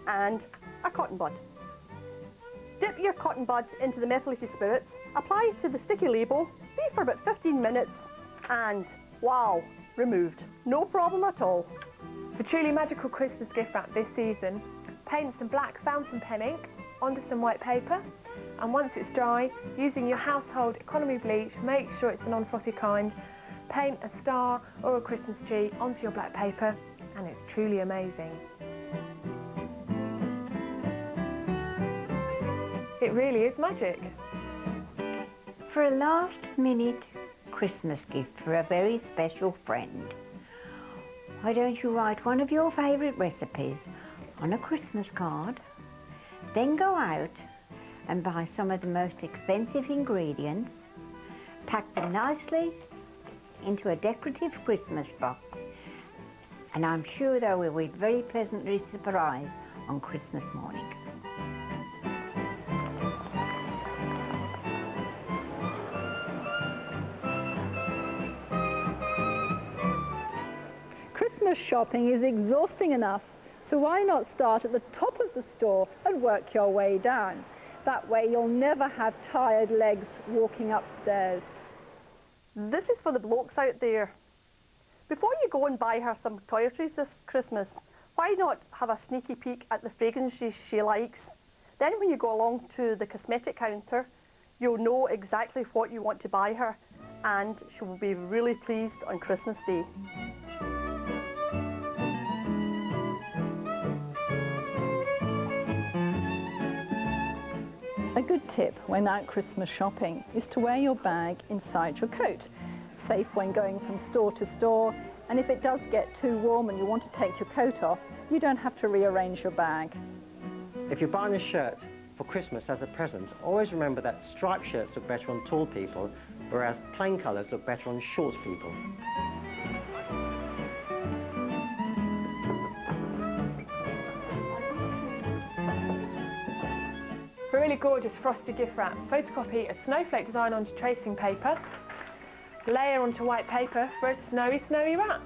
and a cotton bud. Dip your cotton bud into the methylated spirits, apply to the sticky label, leave for about 15 minutes, and wow, removed. No problem at all. For truly magical Christmas gift wrap this season, paint some black fountain pen ink onto some white paper, and once it's dry, using your household economy bleach, make sure it's the non-frothy kind, paint a star or a Christmas tree onto your black paper, and it's truly amazing. It really is magic. For a last-minute Christmas gift for a very special friend, why don't you write one of your favourite recipes on a Christmas card, then go out and buy some of the most expensive ingredients, pack them nicely into a decorative Christmas box, and I'm sure they will be very pleasantly surprised on Christmas morning. Christmas shopping is exhausting enough, so why not start at the top of the store and work your way down? That way you'll never have tired legs walking upstairs. This is for the blokes out there. Before you go and buy her some toiletries this Christmas, why not have a sneaky peek at the fragrances she likes? Then when you go along to the cosmetic counter, you'll know exactly what you want to buy her, and she will be really pleased on Christmas Day. A good tip when out Christmas shopping is to wear your bag inside your coat. Safe when going from store to store, and if it does get too warm and you want to take your coat off, you don't have to rearrange your bag. If you're buying a shirt for Christmas as a present, always remember that striped shirts look better on tall people, whereas plain colours look better on short people. For a really gorgeous frosty gift wrap, photocopy a snowflake design onto tracing paper, layer onto white paper for a snowy, snowy wrap.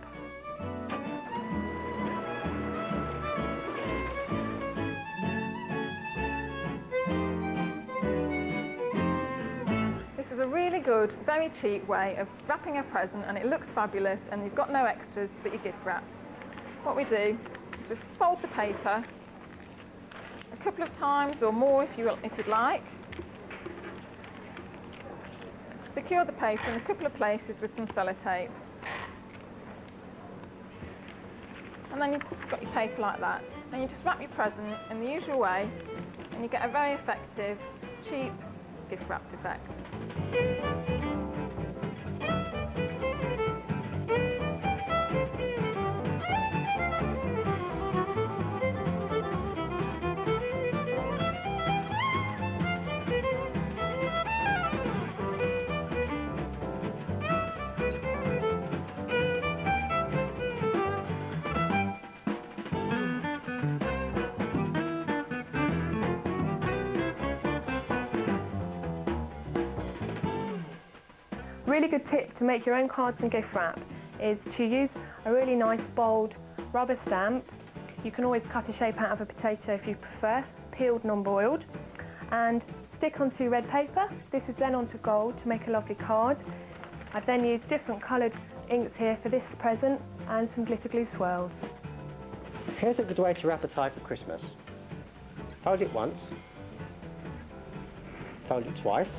This is a really good, very cheap way of wrapping a present, and it looks fabulous, and you've got no extras but your gift wrap. What we do is we fold the paper a couple of times or more if you'd like. Secure the paper in a couple of places with some sellotape. And then you've got your paper like that. And you just wrap your present in the usual way, and you get a very effective, cheap gift wrapped effect. Really good tip to make your own cards and gift wrap is to use a really nice bold rubber stamp. You can always cut a shape out of a potato if you prefer, peeled, non-boiled, and stick onto red paper. This is then onto gold to make a lovely card. I've then used different coloured inks here for this present and some glitter glue swirls. Here's a good way to wrap a tie for Christmas. Fold it once, fold it twice,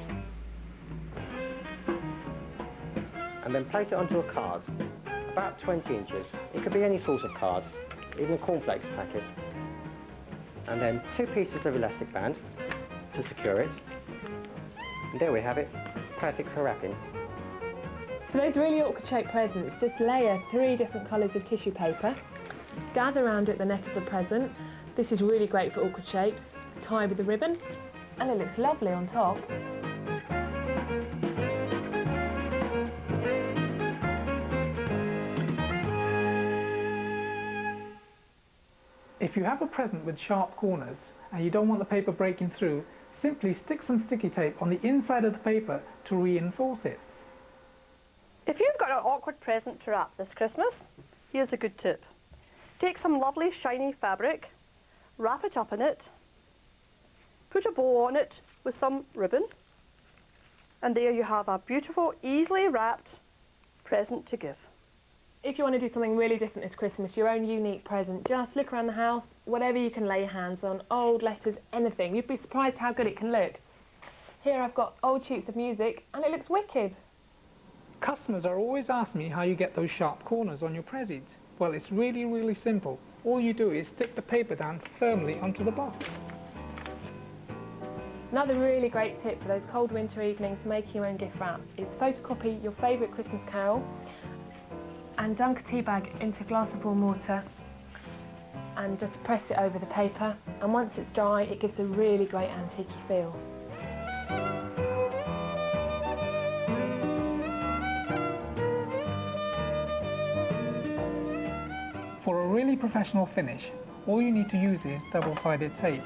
and then place it onto a card, about 20 inches. It could be any sort of card, even a cornflakes packet. And then 2 pieces of elastic band to secure it. And there we have it, perfect for wrapping. For those really awkward shaped presents, just layer 3 different colours of tissue paper, gather around at the neck of the present. This is really great for awkward shapes. Tie with a ribbon, and it looks lovely on top. If you have a present with sharp corners and you don't want the paper breaking through, simply stick some sticky tape on the inside of the paper to reinforce it. If you've got an awkward present to wrap this Christmas, here's a good tip. Take some lovely shiny fabric, wrap it up in it, put a bow on it with some ribbon, and there you have a beautiful, easily wrapped present to give. If you want to do something really different this Christmas, your own unique present, just look around the house, whatever you can lay your hands on, old letters, anything. You'd be surprised how good it can look. Here I've got old sheets of music and it looks wicked. Customers are always asking me how you get those sharp corners on your presents. Well, it's really, really simple. All you do is stick the paper down firmly onto the box. Another really great tip for those cold winter evenings making your own gift wrap is photocopy your favourite Christmas carol and dunk a tea bag into a glass of warm water and just press it over the paper, and once it's dry it gives a really great antique feel. For a really professional finish, all you need to use is double-sided tape.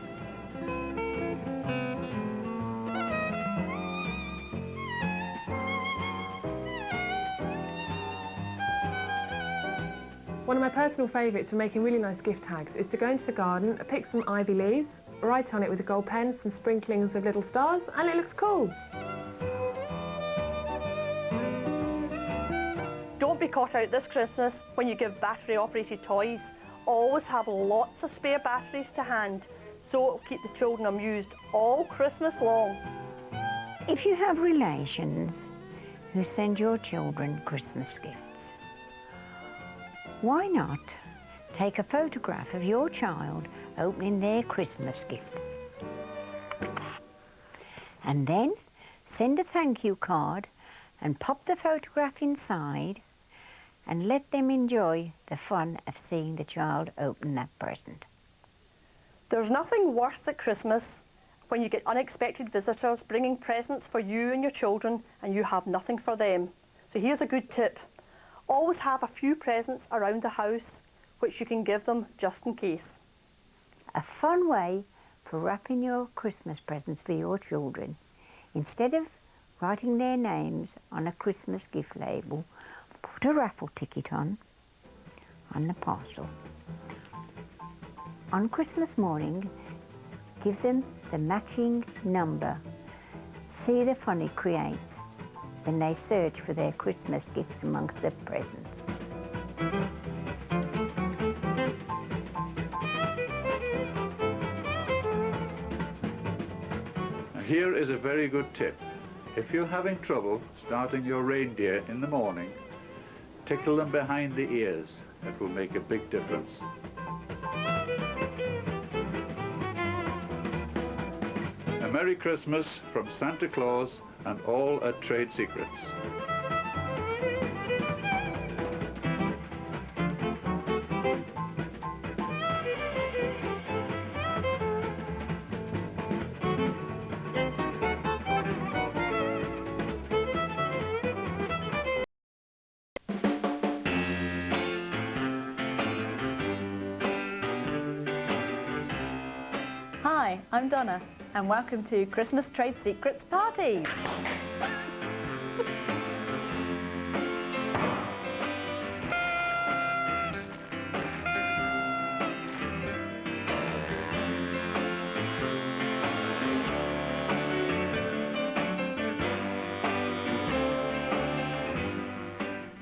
One of my personal favourites for making really nice gift tags is to go into the garden, pick some ivy leaves, write on it with a gold pen some sprinklings of little stars, and it looks cool. Don't be caught out this Christmas when you give battery-operated toys. Always have lots of spare batteries to hand, so it'll keep the children amused all Christmas long. If you have relations who send your children Christmas gifts, why not take a photograph of your child opening their Christmas gift and then send a thank you card and pop the photograph inside and let them enjoy the fun of seeing the child open that present. There's nothing worse at Christmas when you get unexpected visitors bringing presents for you and your children and you have nothing for them. So here's a good tip. Always have a few presents around the house which you can give them just in case. A fun way for wrapping your Christmas presents for your children. Instead of writing their names on a Christmas gift label, put a raffle ticket on the parcel. On Christmas morning, give them the matching number. See the fun it creates when they search for their Christmas gifts amongst the presents. Here is a very good tip. If you're having trouble starting your reindeer in the morning, tickle them behind the ears. It will make a big difference. A Merry Christmas from Santa Claus and all at Trade Secrets. Hi, I'm Donna, and welcome to Christmas Trade Secrets Parties.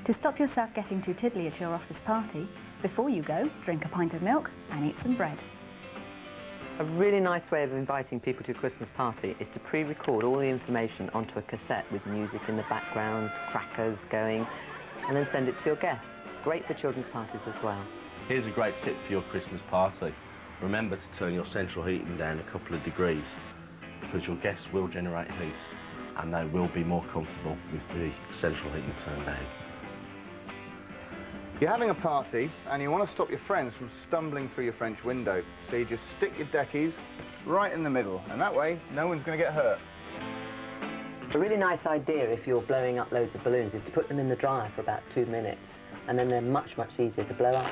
To stop yourself getting too tiddly at your office party, before you go, drink a pint of milk and eat some bread. A really nice way of inviting people to a Christmas party is to pre-record all the information onto a cassette with music in the background, crackers going, and then send it to your guests. Great for children's parties as well. Here's a great tip for your Christmas party. Remember to turn your central heating down a couple of degrees because your guests will generate heat and they will be more comfortable with the central heating turned down. You're having a party and you want to stop your friends from stumbling through your French window, so you just stick your deckies right in the middle, and that way no one's going to get hurt. A really nice idea if you're blowing up loads of balloons is to put them in the dryer for about 2 minutes, and then they're much, much easier to blow up.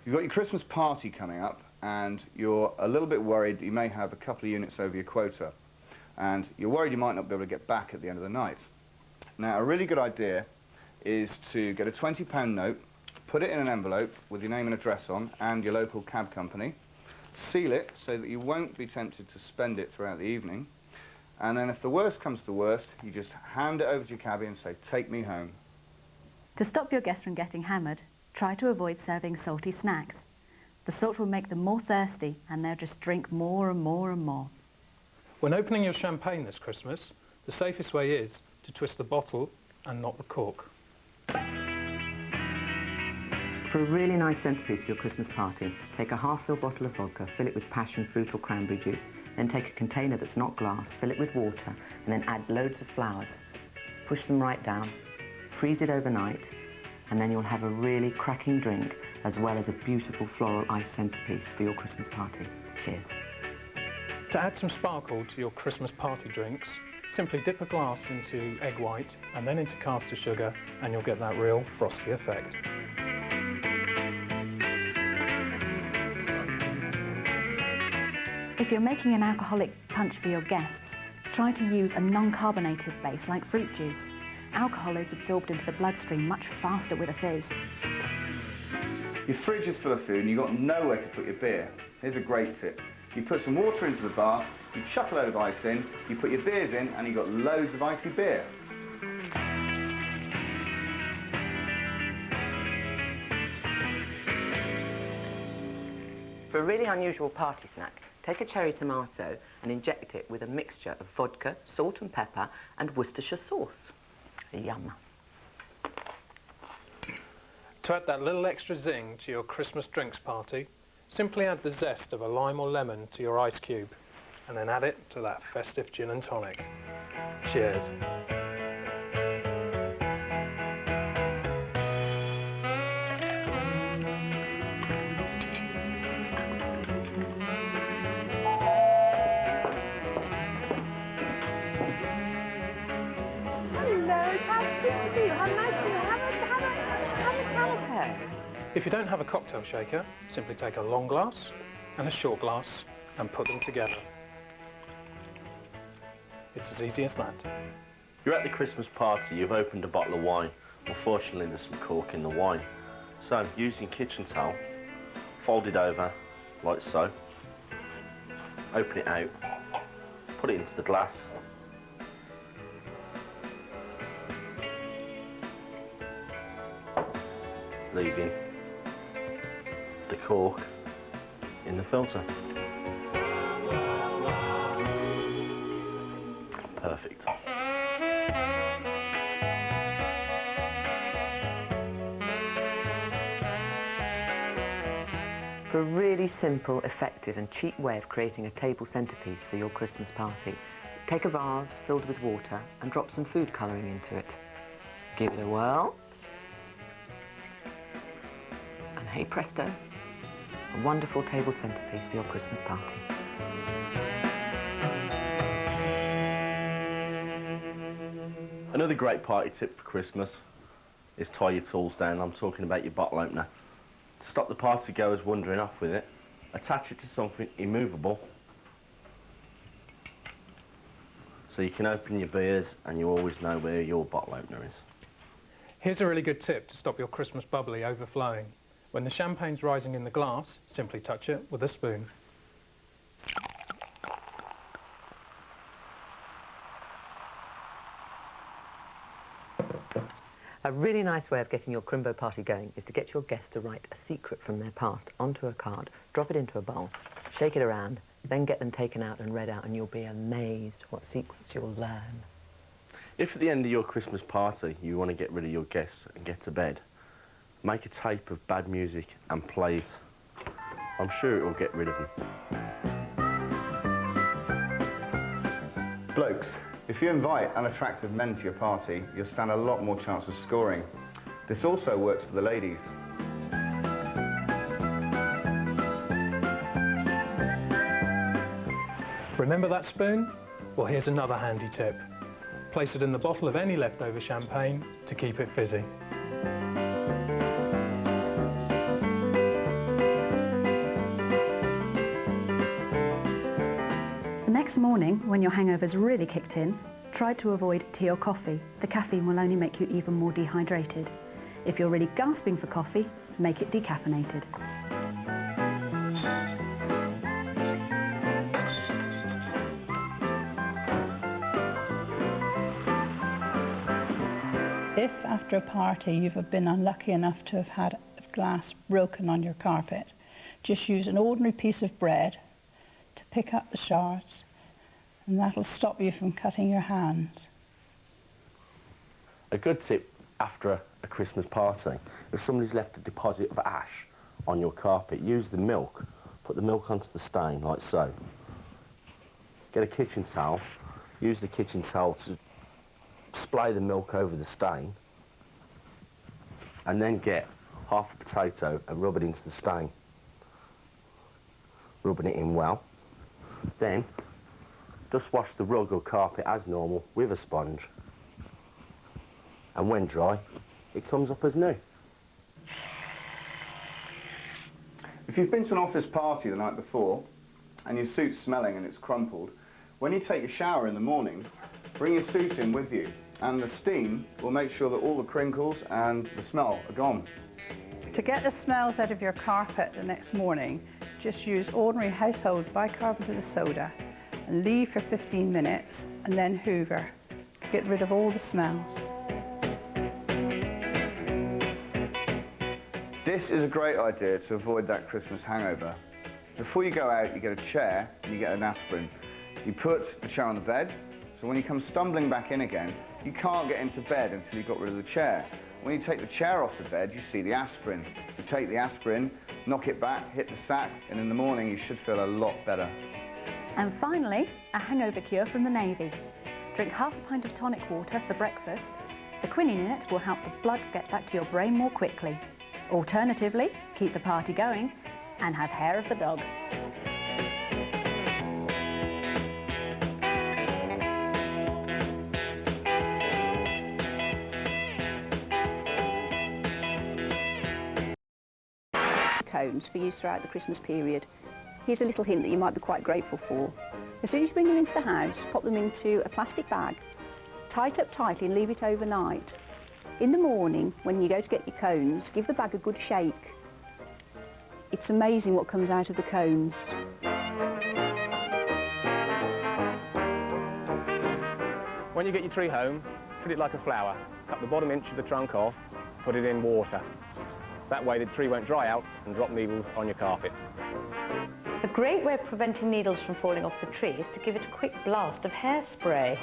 You've got your Christmas party coming up and you're a little bit worried that you may have a couple of units over your quota, and you're worried you might not be able to get back at the end of the night. Now, a really good idea is to get a £20 note, put it in an envelope with your name and address on and your local cab company, seal it so that you won't be tempted to spend it throughout the evening, and then if the worst comes to the worst, you just hand it over to your cabbie and say, take me home. To stop your guests from getting hammered, try to avoid serving salty snacks. The salt will make them more thirsty and they'll just drink more and more and more. When opening your champagne this Christmas, the safest way is to twist the bottle and not the cork. For a really nice centerpiece for your Christmas party, take a half-filled bottle of vodka, fill it with passion fruit or cranberry juice, then take a container that's not glass, fill it with water, and then add loads of flowers. Push them right down, freeze it overnight, and then you'll have a really cracking drink, as well as a beautiful floral ice centerpiece for your Christmas party. Cheers. To add some sparkle to your Christmas party drinks, simply dip a glass into egg white and then into caster sugar, and you'll get that real frosty effect. If you're making an alcoholic punch for your guests, try to use a non-carbonated base like fruit juice. Alcohol is absorbed into the bloodstream much faster with a fizz. Your fridge is full of food and you've got nowhere to put your beer. Here's a great tip. You put some water into the bath, you chuck a load of ice in, you put your beers in, and you've got loads of icy beer. For a really unusual party snack, take a cherry tomato and inject it with a mixture of vodka, salt and pepper, and Worcestershire sauce. Yum. To add that little extra zing to your Christmas drinks party, simply add the zest of a lime or lemon to your ice cube, and then add it to that festive gin and tonic. Cheers. If you don't have a cocktail shaker, simply take a long glass and a short glass and put them together. It's as easy as that. You're at the Christmas party, you've opened a bottle of wine. Unfortunately, there's some cork in the wine. So, using kitchen towel, fold it over like so, open it out, put it into the glass, leaving the cork in the filter. Perfect. For a really simple, effective and cheap way of creating a table centerpiece for your Christmas party, take a vase filled with water and drop some food colouring into it. Give it a whirl. And hey presto, a wonderful table centerpiece for your Christmas party. Another great party tip for Christmas is tie your tools down. I'm talking about your bottle opener. To stop the party goers wandering off with it, attach it to something immovable so you can open your beers and you always know where your bottle opener is. Here's a really good tip to stop your Christmas bubbly overflowing. When the champagne's rising in the glass, simply touch it with a spoon. A really nice way of getting your crimbo party going is to get your guests to write a secret from their past onto a card, drop it into a bowl, shake it around, then get them taken out and read out, and you'll be amazed what secrets you'll learn. If at the end of your Christmas party you want to get rid of your guests and get to bed, make a tape of bad music and play it. I'm sure it will get rid of them. Blokes, if you invite unattractive men to your party, you'll stand a lot more chance of scoring. This also works for the ladies. Remember that spoon? Well, here's another handy tip. Place it in the bottle of any leftover champagne to keep it fizzy. The next morning, when your hangover's really kicked in, Try to avoid tea or coffee. The caffeine will only make you even more dehydrated. If you're really gasping for coffee, make it decaffeinated. If after a party you've been unlucky enough to have had a glass broken on your carpet, just use an ordinary piece of bread to pick up the shards, and that'll stop you from cutting your hands. A good tip after a Christmas party, if somebody's left a deposit of ash on your carpet, use the milk, put the milk onto the stain like so. Get a kitchen towel, use the kitchen towel to splay the milk over the stain, and then get half a potato and rub it into the stain. Rubbing it in well. Then just wash the rug or carpet as normal with a sponge, and when dry it comes up as new. If you've been to an office party the night before and your suit's smelling and it's crumpled, when you take a shower in the morning, bring your suit in with you, and the steam will make sure that all the crinkles and the smell are gone. To get the smells out of your carpet the next morning, just use ordinary household bicarbonate of soda and leave for 15 minutes and then hoover to get rid of all the smells. This is a great idea to avoid that Christmas hangover. Before you go out, you get a chair and you get an aspirin. You put the chair on the bed, so when you come stumbling back in again, you can't get into bed until you've got rid of the chair. When you take the chair off the bed, you see the aspirin. You take the aspirin, knock it back, hit the sack, and in the morning you should feel a lot better. And finally, a hangover cure from the Navy. Drink half a pint of tonic water for breakfast. The quinine in it will help the blood get back to your brain more quickly. Alternatively, keep the party going and have hair of the dog. Cones for use throughout the Christmas period. Here's a little hint that you might be quite grateful for. As soon as you bring them into the house, pop them into a plastic bag, tie it up tightly and leave it overnight. In the morning, when you go to get your cones, give the bag a good shake. It's amazing what comes out of the cones. When you get your tree home, treat it like a flower. Cut the bottom inch of the trunk off, put it in water. That way the tree won't dry out and drop needles on your carpet. A great way of preventing needles from falling off the tree is to give it a quick blast of hairspray.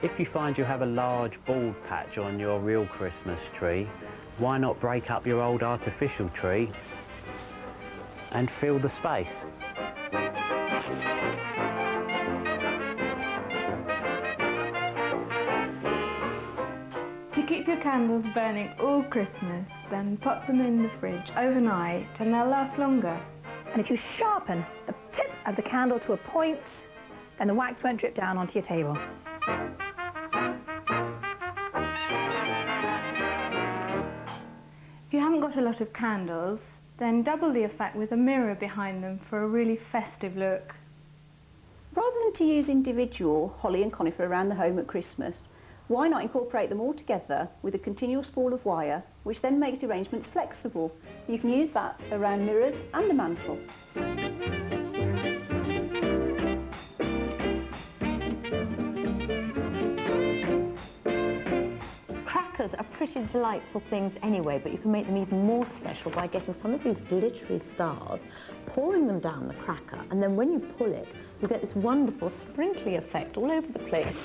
If you find you have a large bald patch on your real Christmas tree, why not break up your old artificial tree and fill the space? To keep your candles burning all Christmas, then pop them in the fridge overnight and they'll last longer. And if you sharpen the tip of the candle to a point, then the wax won't drip down onto your table. If you haven't got a lot of candles, then double the effect with a mirror behind them for a really festive look. Rather than to use individual holly and conifer around the home at Christmas, why not incorporate them all together with a continuous ball of wire, which then makes the arrangements flexible. You can use that around mirrors and the mantel. Crackers are pretty delightful things anyway, but you can make them even more special by getting some of these glittery stars, pouring them down the cracker, and then when you pull it, you get this wonderful sprinkly effect all over the place.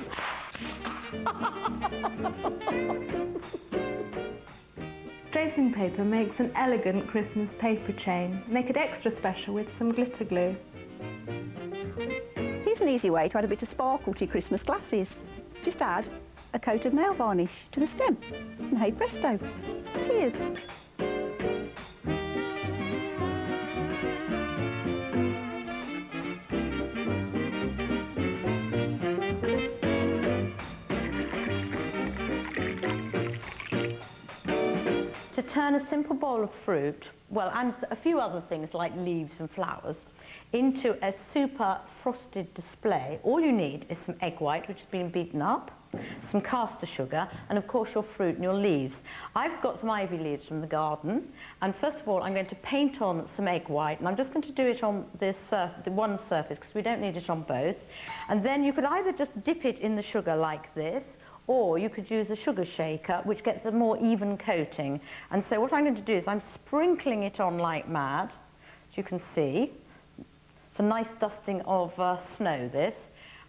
Tracing paper makes an elegant Christmas paper chain. Make it extra special with some glitter glue. Here's an easy way to add a bit of sparkle to your Christmas glasses. Just add a coat of nail varnish to the stem, and hey presto, cheers! To turn a simple bowl of fruit, well, and a few other things like leaves and flowers, into a super frosted display, all you need is some egg white, which has been beaten up, some caster sugar, and of course your fruit and your leaves. I've got some ivy leaves from the garden, and first of all I'm going to paint on some egg white, and I'm just going to do it on this the one surface because we don't need it on both. And then you could either just dip it in the sugar like this, or you could use a sugar shaker, which gets a more even coating. And so what I'm going to do is I'm sprinkling it on like mad, as you can see. It's a nice dusting of snow, this.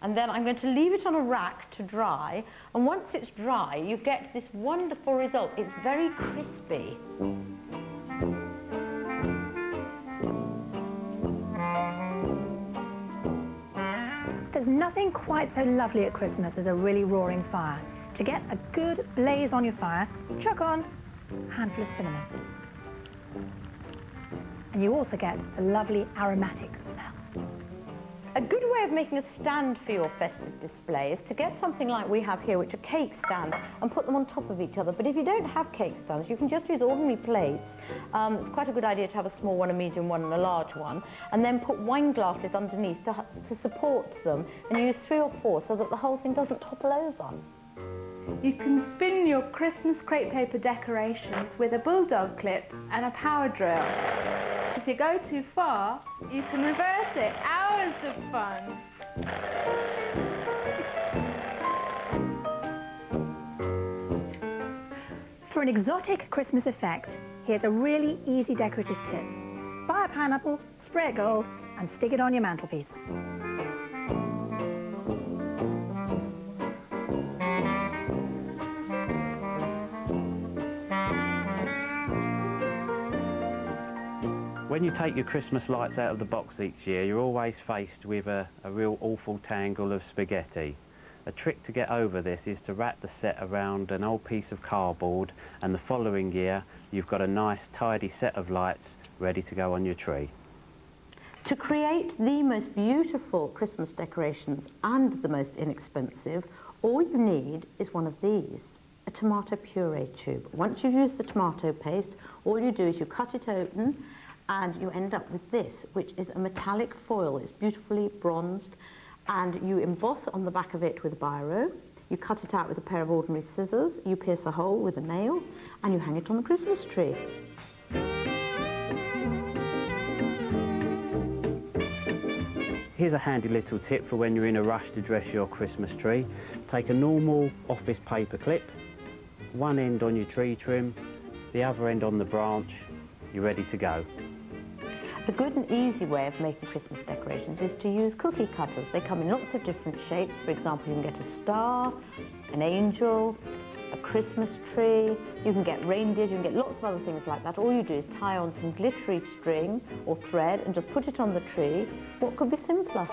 And then I'm going to leave it on a rack to dry. And once it's dry, you get this wonderful result. It's very crispy. There's nothing quite so lovely at Christmas as a really roaring fire. To get a good blaze on your fire, chuck on a handful of cinnamon. And you also get a lovely aromatic smell. A good way of making a stand for your festive display is to get something like we have here, which are cake stands, and put them on top of each other. But if you don't have cake stands, you can just use ordinary plates. It's quite a good idea to have a small one, a medium one, and a large one, and then put wine glasses underneath to support them, and use 3 or 4 so that the whole thing doesn't topple over. You can spin your Christmas crepe paper decorations with a bulldog clip and a power drill. If you go too far, you can reverse it. Hours of fun. For an exotic Christmas effect, here's a really easy decorative tip. Buy a pineapple, spray it gold, and stick it on your mantelpiece. When you take your Christmas lights out of the box each year, you're always faced with a real awful tangle of spaghetti. A trick to get over this is to wrap the set around an old piece of cardboard, and the following year you've got a nice tidy set of lights ready to go on your tree. To create the most beautiful Christmas decorations and the most inexpensive, all you need is one of these, a tomato puree tube. Once you've used the tomato paste, all you do is you cut it open, and you end up with this, which is a metallic foil. It's beautifully bronzed, and you emboss on the back of it with a biro. You cut it out with a pair of ordinary scissors, you pierce a hole with a nail, and you hang it on the Christmas tree. Here's a handy little tip for when you're in a rush to dress your Christmas tree. Take a normal office paper clip, one end on your tree trim, the other end on the branch. You're ready to go. A good and easy way of making Christmas decorations is to use cookie cutters. They come in lots of different shapes. For example, you can get a star, an angel, a Christmas tree. You can get reindeers, you can get lots of other things like that. All you do is tie on some glittery string or thread and just put it on the tree. What could be simpler?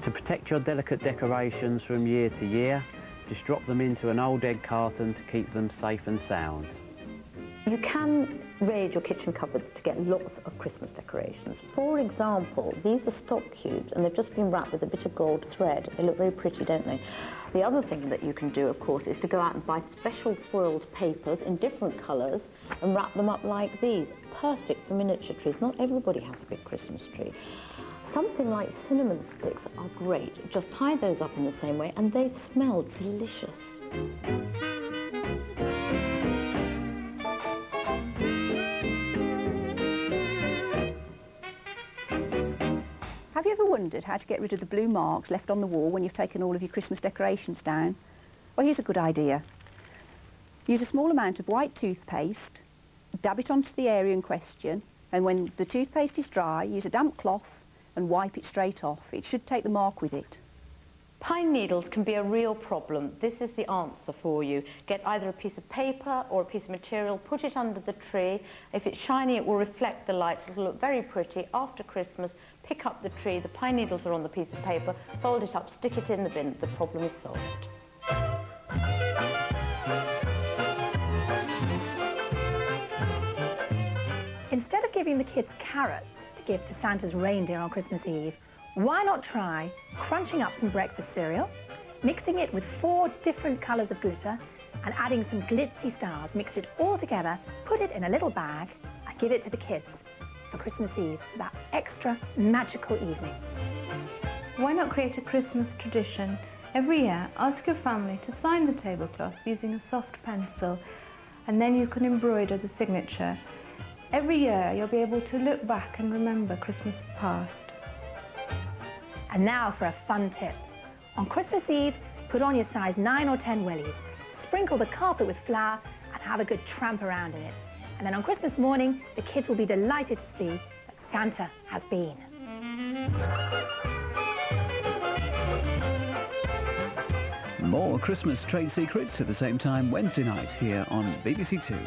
To protect your delicate decorations from year to year, just drop them into an old egg carton to keep them safe and sound. You can raid your kitchen cupboard to get lots of Christmas decorations. For example, these are stock cubes, and they've just been wrapped with a bit of gold thread. They look very pretty, don't they? The other thing that you can do, of course, is to go out and buy special foiled papers in different colours and wrap them up like these. Perfect for miniature trees. Not everybody has a big Christmas tree. Something like cinnamon sticks are great. Just tie those up in the same way, and they smell delicious. Have you ever wondered how to get rid of the blue marks left on the wall when you've taken all of your Christmas decorations down? Well, here's a good idea. Use a small amount of white toothpaste, dab it onto the area in question, and when the toothpaste is dry, use a damp cloth and wipe it straight off. It should take the mark with it. Pine needles can be a real problem. This is the answer for you. Get either a piece of paper or a piece of material, put it under the tree. If it's shiny, it will reflect the lights. It'll look very pretty. After Christmas, pick up the tree. The pine needles are on the piece of paper. Fold it up, stick it in the bin. The problem is solved. Instead of giving the kids carrots to give to Santa's reindeer on Christmas Eve, why not try crunching up some breakfast cereal, mixing it with 4 different colours of glitter, and adding some glitzy stars. Mix it all together, put it in a little bag, and give it to the kids. for Christmas Eve, that extra magical evening. Why not create a Christmas tradition? Every year, ask your family to sign the tablecloth using a soft pencil, and then you can embroider the signature. Every year, you'll be able to look back and remember Christmas past. And now for a fun tip. On Christmas Eve, put on your size 9 or 10 wellies, sprinkle the carpet with flour, and have a good tramp around in it. And then on Christmas morning, the kids will be delighted to see that Santa has been. More Christmas trade secrets at the same time Wednesday night here on BBC Two.